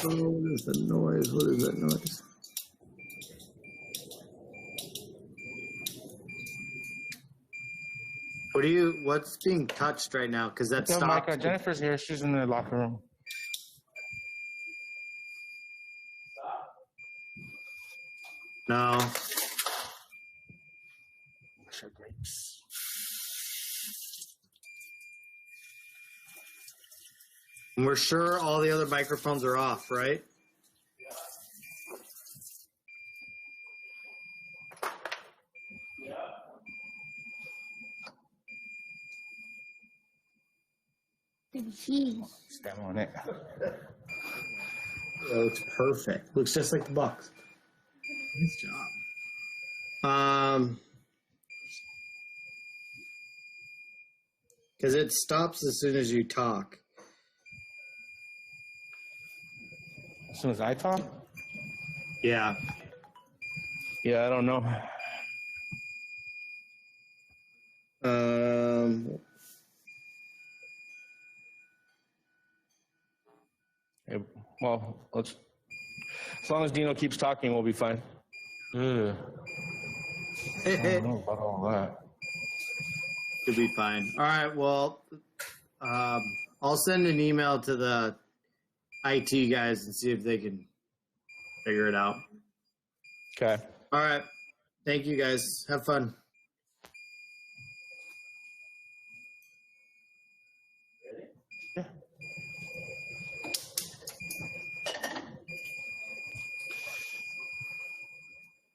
Oh, there's the noise. What is that noise? What's being touched right now? Because that's Micah, Jennifer's here. She's in the locker room. No. Grapes. And we're sure all the other microphones are off, right? Step on it. Oh, it's perfect. Looks just like the box. Nice job. Because it stops as soon as you talk. As soon as I talk? Yeah. Yeah, I don't know. Well, as long as Dino keeps talking, we'll be fine. I don't know about all that. Could be fine. All right, well, I'll send an email to the IT guys and see if they can figure it out. Okay. All right. Thank you, guys. Have fun. Yeah.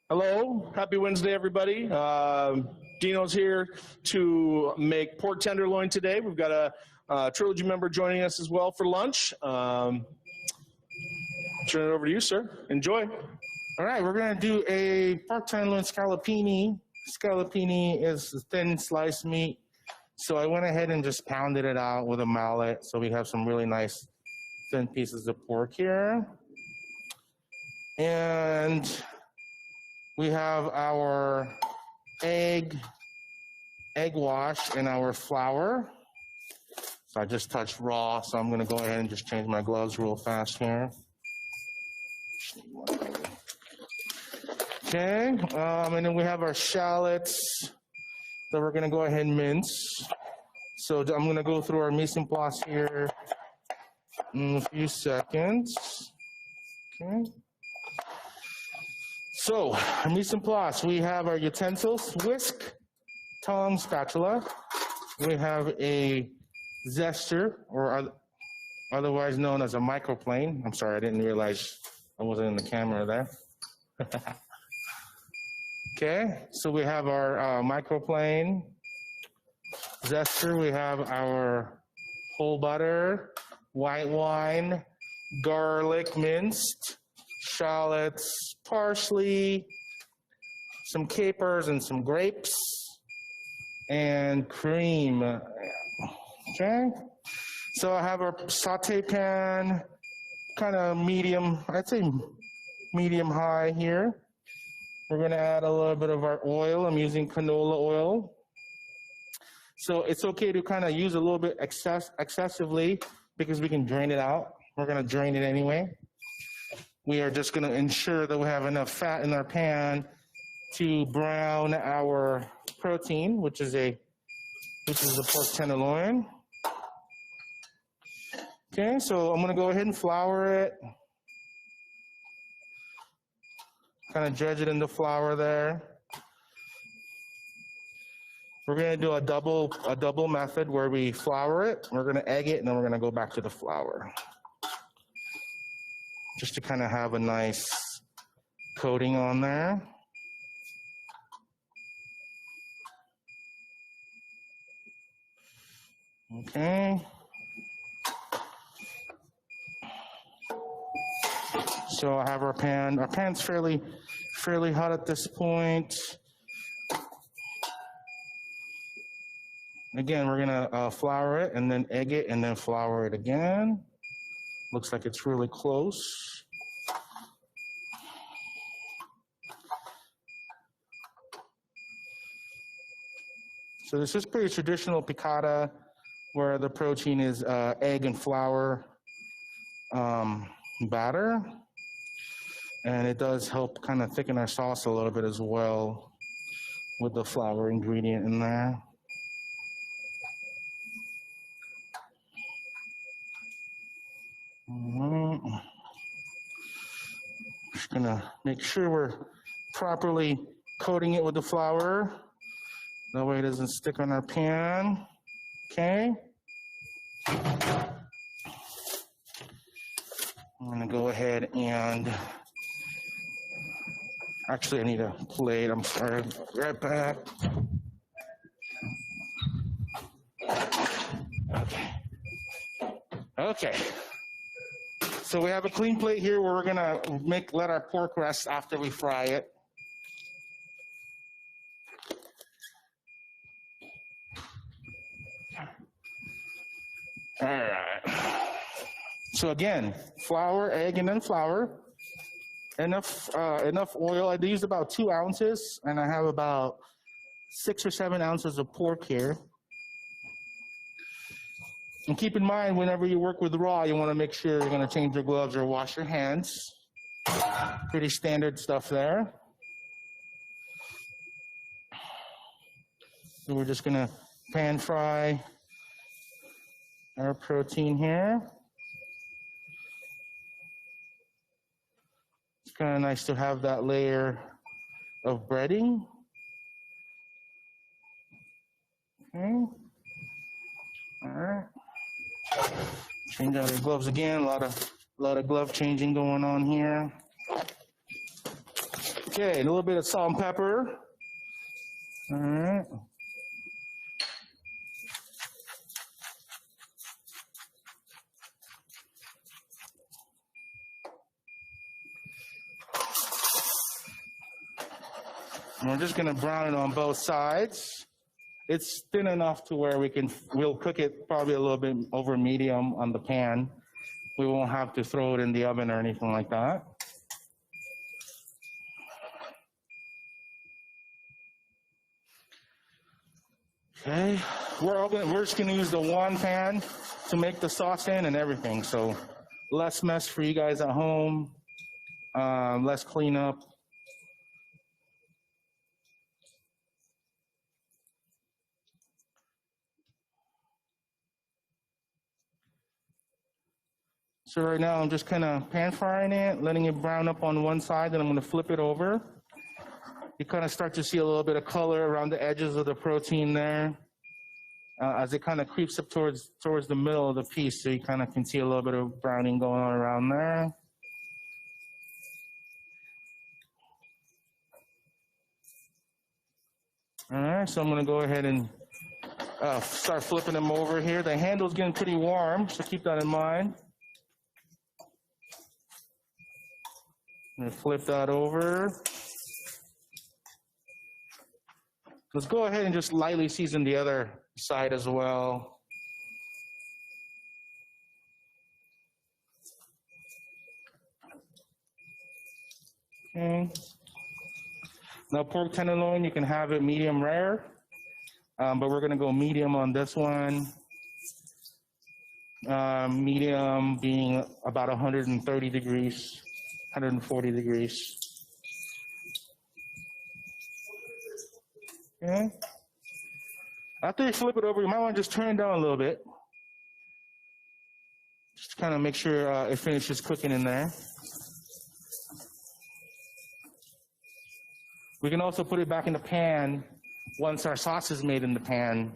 Hello. Happy Wednesday, everybody. Dino's here to make pork tenderloin today. We've got a Trilogy member joining us as well for lunch. Turn it over to you, sir. Enjoy. All right, we're going to do a pork tenderloin scallopini. Scallopini is thin sliced meat. So I went ahead and just pounded it out with a mallet. So we have some really nice thin pieces of pork here. And we have our egg wash and our flour. So I just touched raw, so I'm gonna go ahead and just change my gloves real fast here. Okay, and then we have our shallots that we're gonna go ahead and mince. So I'm gonna go through our mise en place here in a few seconds. Okay. So, our mise en place, we have our utensils, whisk, tongs, spatula. We have a zester, or otherwise known as a microplane. I'm sorry, I didn't realize I wasn't in the camera there. Okay, so we have our microplane. Zester, we have our whole butter, white wine, garlic minced, shallots, parsley, some capers and some grapes, and cream. Okay, so I have our saute pan, kind of medium, I'd say medium high here. We're gonna add a little bit of our oil. I'm using canola oil. So it's okay to kind of use a little bit excessively because we can drain it out. We're gonna drain it anyway. We are just gonna ensure that we have enough fat in our pan to brown our protein, which is the pork tenderloin. Okay, so I'm gonna go ahead and flour it. Kind of dredge it in the flour there. We're gonna do a double method where we flour it, we're gonna egg it, and then we're gonna go back to the flour. Just to kind of have a nice coating on there. Okay. So I have our pan. Our pan's fairly hot at this point. Again, we're gonna flour it and then egg it and then flour it again. Looks like it's really close. So this is pretty traditional piccata, where the protein is egg and flour. batter. And it does help kind of thicken our sauce a little bit as well with the flour ingredient in there. Just gonna make sure we're properly coating it with the flour. That way it doesn't stick on our pan. Okay. I'm gonna go ahead and, actually I need a plate, I'm sorry, right back. Okay. So we have a clean plate here where we're gonna let our pork rest after we fry it. All right. So again, flour, egg, and then flour. Enough oil. I used about 2 ounces, and I have about 6 or 7 ounces of pork here. And keep in mind, whenever you work with raw, you want to make sure you're going to change your gloves or wash your hands. Pretty standard stuff there. So we're just going to pan fry our protein here. It's kind of nice to have that layer of breading. Okay. All right. Change out your gloves again. A lot of glove changing going on here. Okay, a little bit of salt and pepper. All right. And we're just going to brown it on both sides. It's thin enough to where we'll cook it probably a little bit over medium on the pan. We won't have to throw it in the oven or anything like that. Okay, we're just gonna use the one pan to make the sauce in and everything. So less mess for you guys at home, less cleanup. So right now I'm just kind of pan frying it, letting it brown up on one side, then I'm going to flip it over. You kind of start to see a little bit of color around the edges of the protein there as it kind of creeps up towards the middle of the piece, so you kind of can see a little bit of browning going on around there. All right, so I'm going to go ahead and start flipping them over here. The handle's getting pretty warm, so keep that in mind. I'm going to flip that over. Let's go ahead and just lightly season the other side as well. Okay. Now pork tenderloin, you can have it medium rare, but we're going to go medium on this one. Medium being about 130 degrees. 140 degrees. Okay. After you flip it over, you might want to just turn it down a little bit. Just to kind of make sure it finishes cooking in there. We can also put it back in the pan once our sauce is made in the pan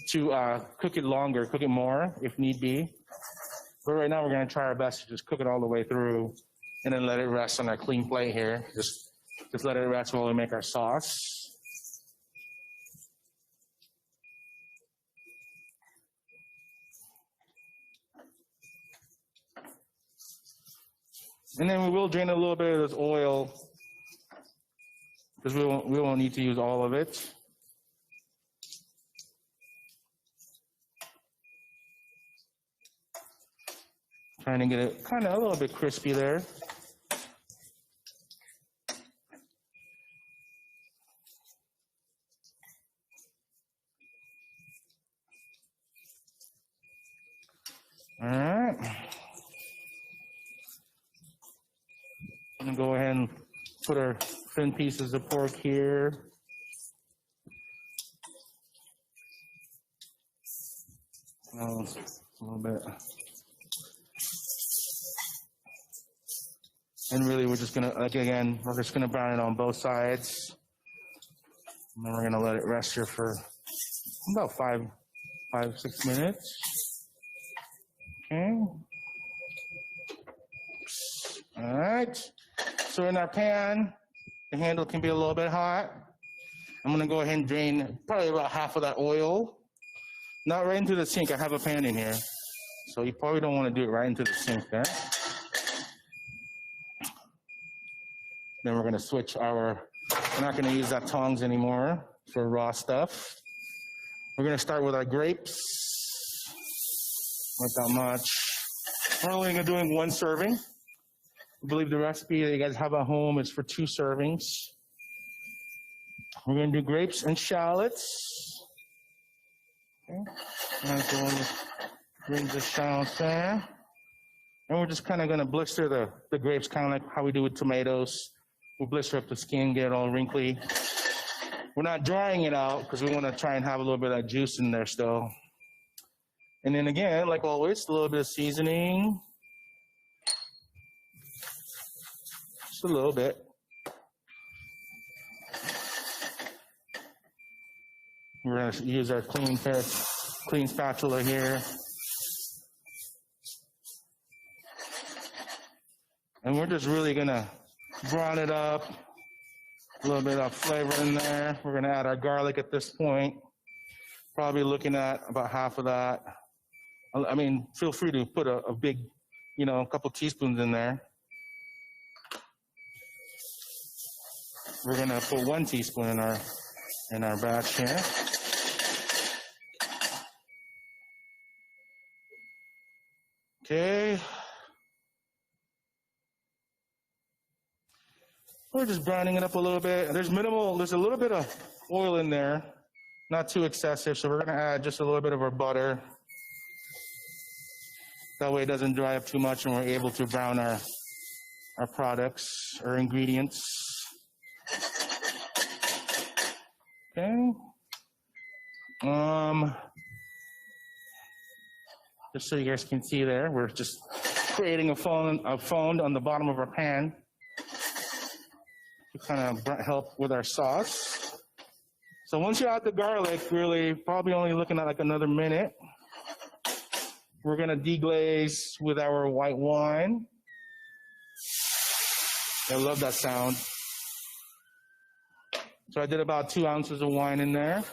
to cook it longer, cook it more if need be. But right now we're going to try our best to just cook it all the way through and then let it rest on our clean plate here. Just let it rest while we make our sauce. And then we will drain a little bit of this oil because we won't need to use all of it. Trying to get it kind of a little bit crispy there. All right. and put our thin pieces of pork here. A little bit. And really, we're just gonna, like again, we're just gonna brown it on both sides. And then we're gonna let it rest here for about 6 minutes. Okay. All right. So in our pan, the handle can be a little bit hot. I'm gonna go ahead and drain probably about half of that oil. Not right into the sink. I have a pan in here. So you probably don't want to do it right into the sink there. Then we're gonna switch we're not gonna use that tongs anymore for raw stuff. We're gonna start with our grapes. Not that much. We're only doing 1 serving. I believe the recipe that you guys have at home is for 2 servings. We're gonna do grapes and shallots. Okay. And so we'll just bring the shallots there. And we're just kind of gonna blister the grapes, kind of like how we do with tomatoes. We'll blister up the skin, get it all wrinkly. We're not drying it out because we want to try and have a little bit of juice in there still. And then again, like always, a little bit of seasoning. Just a little bit. We're going to use our clean spatula here. And we're just really going to brown it up. A little bit of flavor in there. We're going to add our garlic at this point. Probably looking at about half of that. I mean, feel free to put a big, a couple teaspoons in there. We're going to put 1 teaspoon in our batch here. Okay. We're just browning it up a little bit. There's a little bit of oil in there, not too excessive, so we're gonna add just a little bit of our butter. That way it doesn't dry up too much and we're able to brown our products, our ingredients. Okay. Just so you guys can see there, we're just creating a fond on the bottom of our pan to kind of help with our sauce. So once you add the garlic, really probably only looking at like another minute. We're gonna deglaze with our white wine. I love that sound. So I did about 2 ounces of wine in there.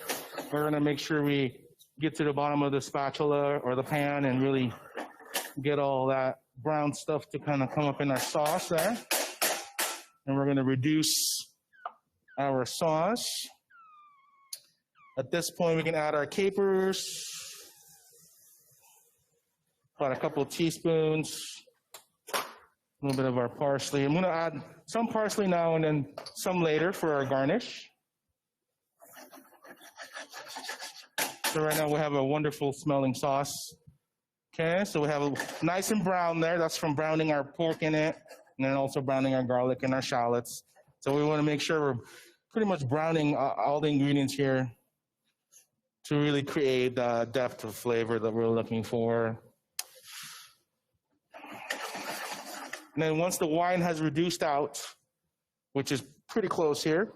We're gonna make sure we get to the bottom of the spatula or the pan and really get all that brown stuff to kind of come up in our sauce there. And we're gonna reduce our sauce. At this point, we can add our capers, about a couple of teaspoons, a little bit of our parsley. I'm gonna add some parsley now and then some later for our garnish. So right now we have a wonderful smelling sauce. Okay, so we have a nice and brown there. That's from browning our pork in it, and then also browning our garlic and our shallots. So we wanna make sure we're pretty much browning all the ingredients here to really create the depth of flavor that we're looking for. And then once the wine has reduced out, which is pretty close here,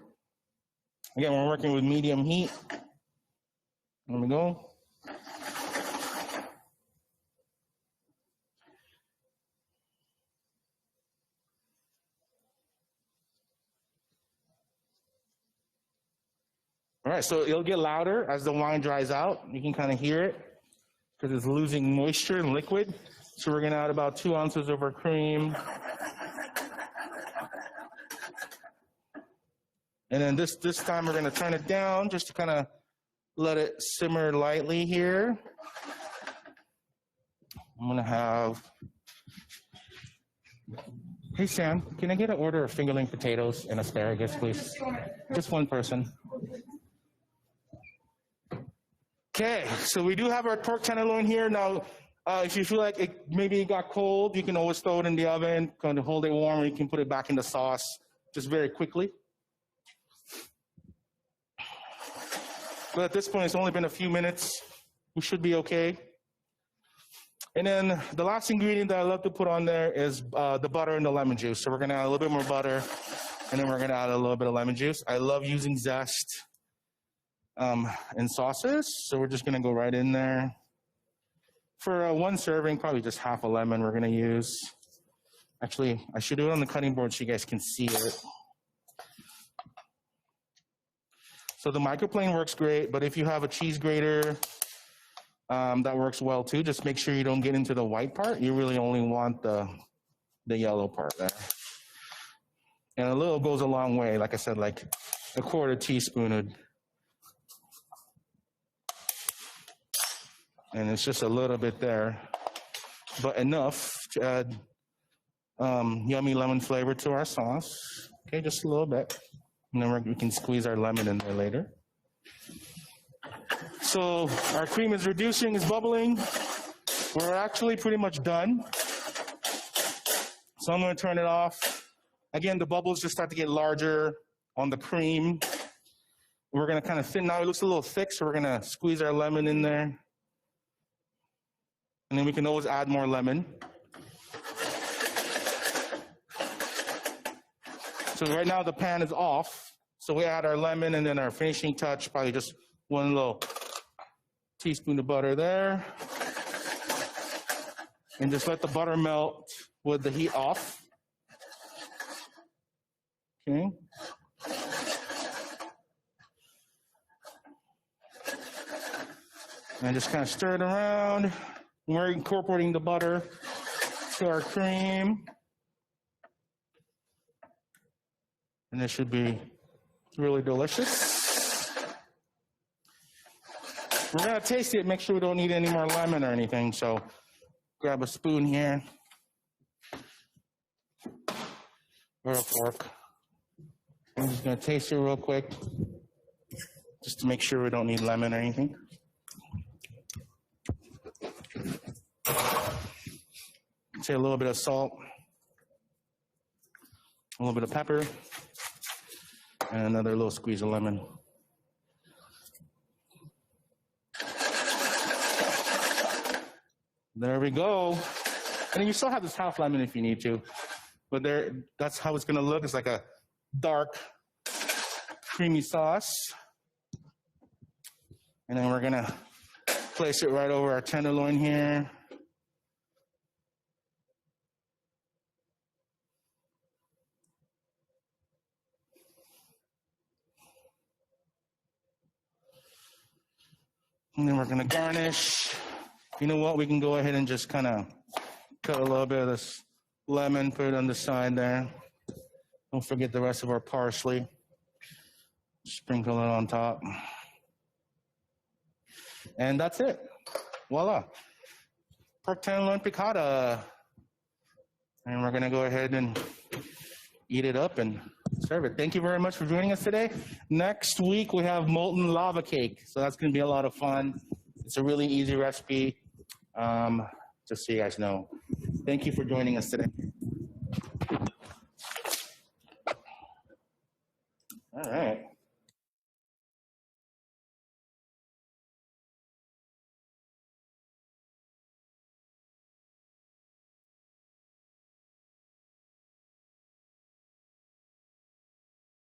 again, we're working with medium heat. There we go. All right, so it'll get louder as the wine dries out. You can kind of hear it because it's losing moisture and liquid. So we're gonna add about 2 ounces of our cream. And then this time we're gonna turn it down just to kind of let it simmer lightly here. I'm gonna have, hey Sam, can I get an order of fingerling potatoes and asparagus, please? Just one person. Okay, so we do have our pork tenderloin here. Now, If you feel like maybe it got cold, you can always throw it in the oven, kind of hold it warm, or you can put it back in the sauce just very quickly. But at this point, it's only been a few minutes. We should be okay. And then the last ingredient that I love to put on there is the butter and the lemon juice. So we're gonna add a little bit more butter, and then we're gonna add a little bit of lemon juice. I love using zest in sauces, so we're just gonna go right in there. For one serving, probably just half a lemon we're gonna use. Actually, I should do it on the cutting board so you guys can see it. So the microplane works great, but if you have a cheese grater, that works well too. Just make sure you don't get into the white part. You really only want the yellow part there. And a little goes a long way. Like I said, like a quarter teaspoon. And it's just a little bit there, but enough to add yummy lemon flavor to our sauce. Okay, just a little bit. And then we can squeeze our lemon in there later. So our cream is reducing, is bubbling. We're actually pretty much done. So I'm going to turn it off. Again, the bubbles just start to get larger on the cream. We're going to kind of thin. Now it looks a little thick, so we're going to squeeze our lemon in there. And then we can always add more lemon. So right now the pan is off. So we add our lemon, and then our finishing touch, probably just one little teaspoon of butter there. And just let the butter melt with the heat off. Okay. And just kind of stir it around. We're incorporating the butter to our cream. And this should be really delicious. We're gonna taste it, make sure we don't need any more lemon or anything. So grab a spoon here, or a fork. I'm just gonna taste it real quick, just to make sure we don't need lemon or anything. Say a little bit of salt, a little bit of pepper, and another little squeeze of lemon. There we go. And you still have this half lemon if you need to, but that's how it's gonna look. It's like a dark, creamy sauce. And then we're gonna place it right over our tenderloin here. And then we're gonna garnish. You know what? We can go ahead and just kind of cut a little bit of this lemon, put it on the side there. Don't forget the rest of our parsley. Sprinkle it on top. And that's it. Voila. Pork tenderloin piccata. And we're gonna go ahead and eat it up and serve it. Thank you very much for joining us today. Next week, we have molten lava cake. So that's going to be a lot of fun. It's a really easy recipe, just so you guys know. Thank you for joining us today. All right.